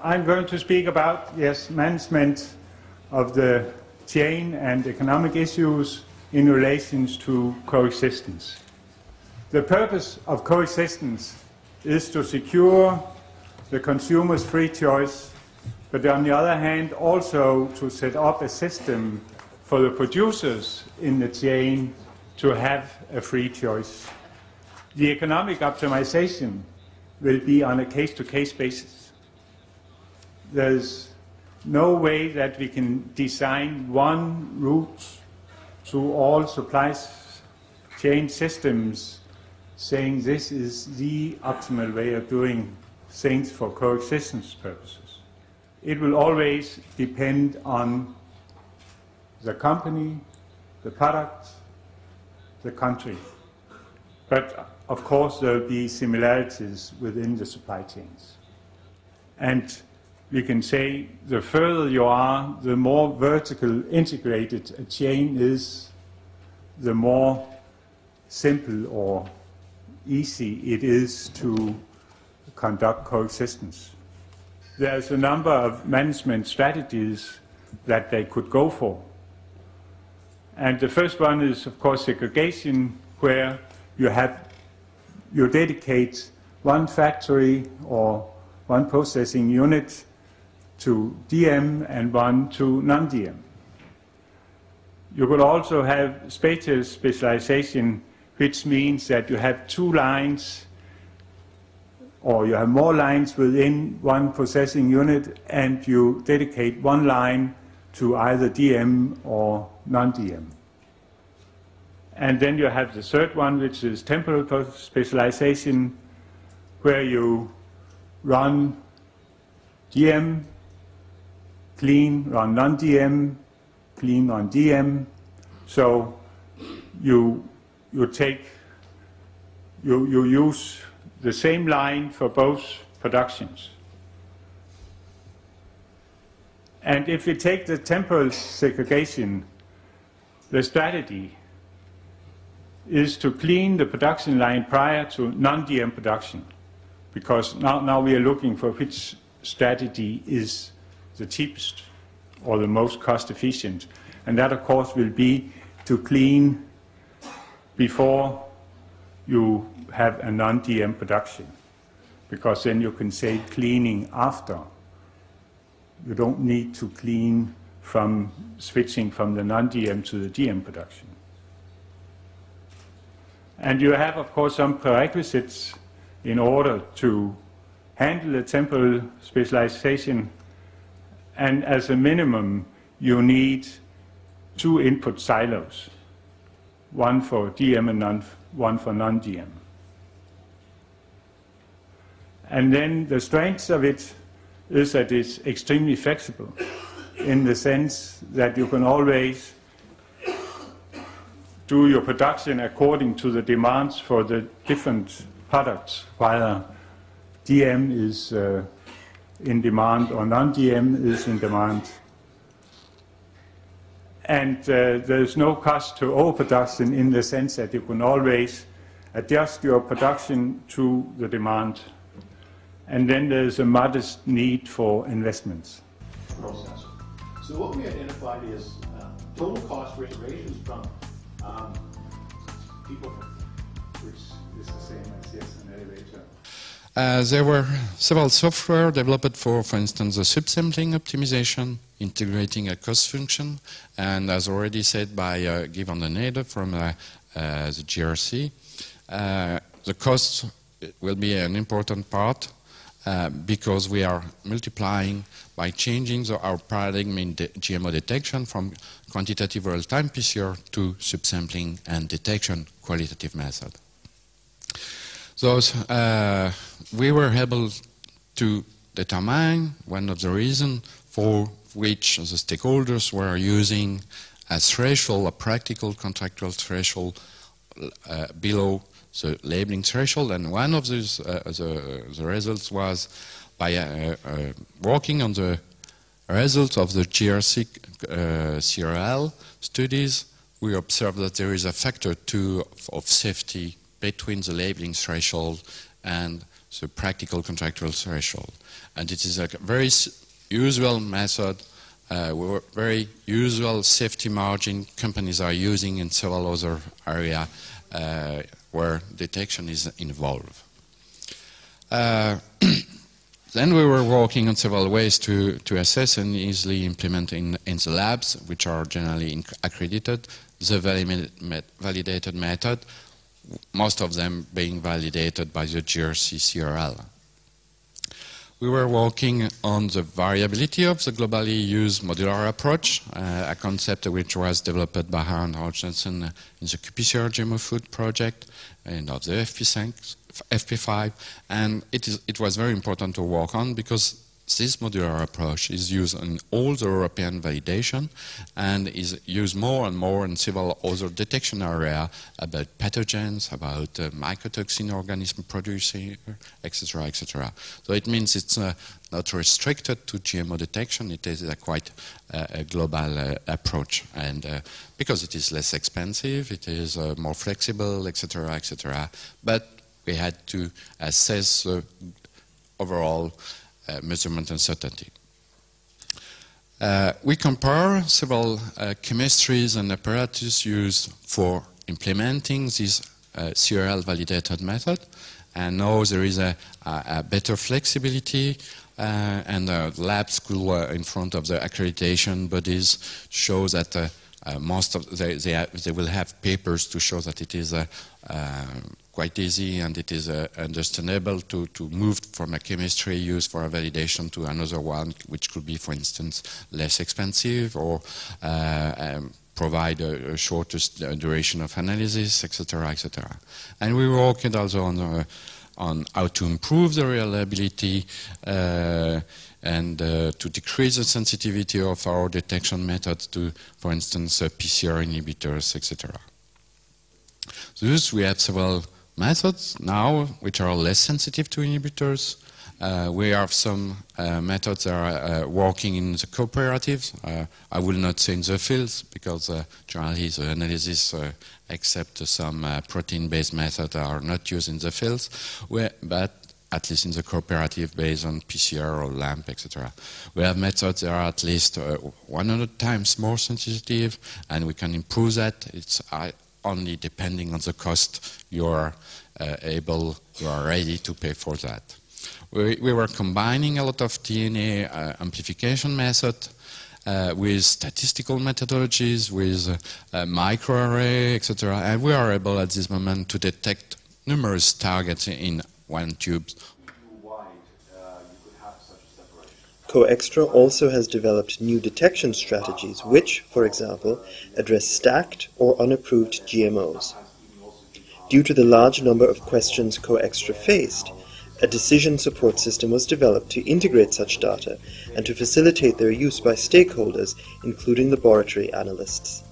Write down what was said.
I'm going to speak about, yes, management of the chain and economic issues in relation to coexistence. The purpose of coexistence is to secure the consumer's free choice, but on the other hand also to set up a system for the producers in the chain to have a free choice. The economic optimization will be on a case-to-case basis. There's no way that we can design one route to all supply chain systems saying this is the optimal way of doing things for coexistence purposes. It will always depend on the company, the product, the country. But of course there will be similarities within the supply chains. And we can say the further you are, the more vertical integrated a chain is, the more simple or easy it is to conduct coexistence. There's a number of management strategies that they could go for. And the first one is, of course, segregation, where you dedicate one factory or one processing unit to DM and one to non-DM. You could also have spatial specialization, which means that you have two lines or you have more lines within one processing unit and you dedicate one line to either DM or non-DM. And then you have the third one, which is temporal specialization, where you run DM, clean, run non-DM, clean on DM. So you use the same line for both productions. And if we take the temporal segregation, the strategy is to clean the production line prior to non-DM production, because now we are looking for which strategy is the cheapest or the most cost efficient. And that, of course, will be to clean before you have a non-DM production, because then you can say cleaning after. You don't need to clean from switching from the non-DM to the DM production. And you have, of course, some prerequisites in order to handle the temporal specialization. And as a minimum, you need two input silos, one for DM and one for non-DM. And then the strength of it is that it's extremely flexible in the sense that you can always do your production according to the demands for the different products, whether DM is in demand or non-DM is in demand. And there's no cost to overproduction in the sense that you can always adjust your production to the demand. And then there's a modest need for investments. Process. So what we identified is total cost reservations from people, which is the same as an elevator. There were several software developed for instance, the subsampling optimization, integrating a cost function, and as already said by Guy van den Ede from the GRC, the cost will be an important part because we are multiplying by changing our paradigm in GMO detection from quantitative real-time PCR to subsampling and detection qualitative method. So we were able to determine one of the reasons for which the stakeholders were using a threshold, a practical contractual threshold below the labeling threshold, and one of those, the results was by working on the results of the GRC CRL studies. We observed that there is a factor 2 of safety between the labeling threshold and the practical contractual threshold. And it is a very usual method, very usual safety margin companies are using in several other areas where detection is involved. Then we were working on several ways to assess and easily implement in the labs, which are generally accredited, the validated method, most of them being validated by the GRC CRL. We were working on the variability of the globally used modular approach, a concept which was developed by Aaron Hodgson in the qPCR GMO food project and of the FP5, and it was very important to work on because this modular approach is used in all the European validation and is used more and more in several other detection areas about pathogens, about mycotoxin organism producing, etc., etc. So it means it's not restricted to GMO detection. It is a quite a global approach, and because it is less expensive, it is more flexible, etc., etc. But we had to assess the overall measurement uncertainty. We compare several chemistries and apparatus used for implementing this CRL validated method, and now there is a better flexibility and the lab school in front of the accreditation bodies show that most of they will have papers to show that it is quite easy and it is understandable to move from a chemistry used for a validation to another one, which could be, for instance, less expensive or provide a shortest duration of analysis, etc., etc. And we worked also on how to improve the reliability and to decrease the sensitivity of our detection methods to, for instance, PCR inhibitors, etc. Thus, we have several methods now which are less sensitive to inhibitors. We have some methods that are working in the cooperatives. I will not say in the fields because generally the analysis except some protein-based methods are not used in the fields, but at least in the cooperative based on PCR or LAMP, etc. We have methods that are at least 100 times more sensitive, and we can improve that. It's only depending on the cost you are ready to pay for that. We were combining a lot of DNA amplification method with statistical methodologies, with microarray, etc. And we are able at this moment to detect numerous targets in one tube. CO-EXtra also has developed new detection strategies which, for example, address stacked or unapproved GMOs. Due to the large number of questions CO-EXtra faced, a decision support system was developed to integrate such data and to facilitate their use by stakeholders, including laboratory analysts.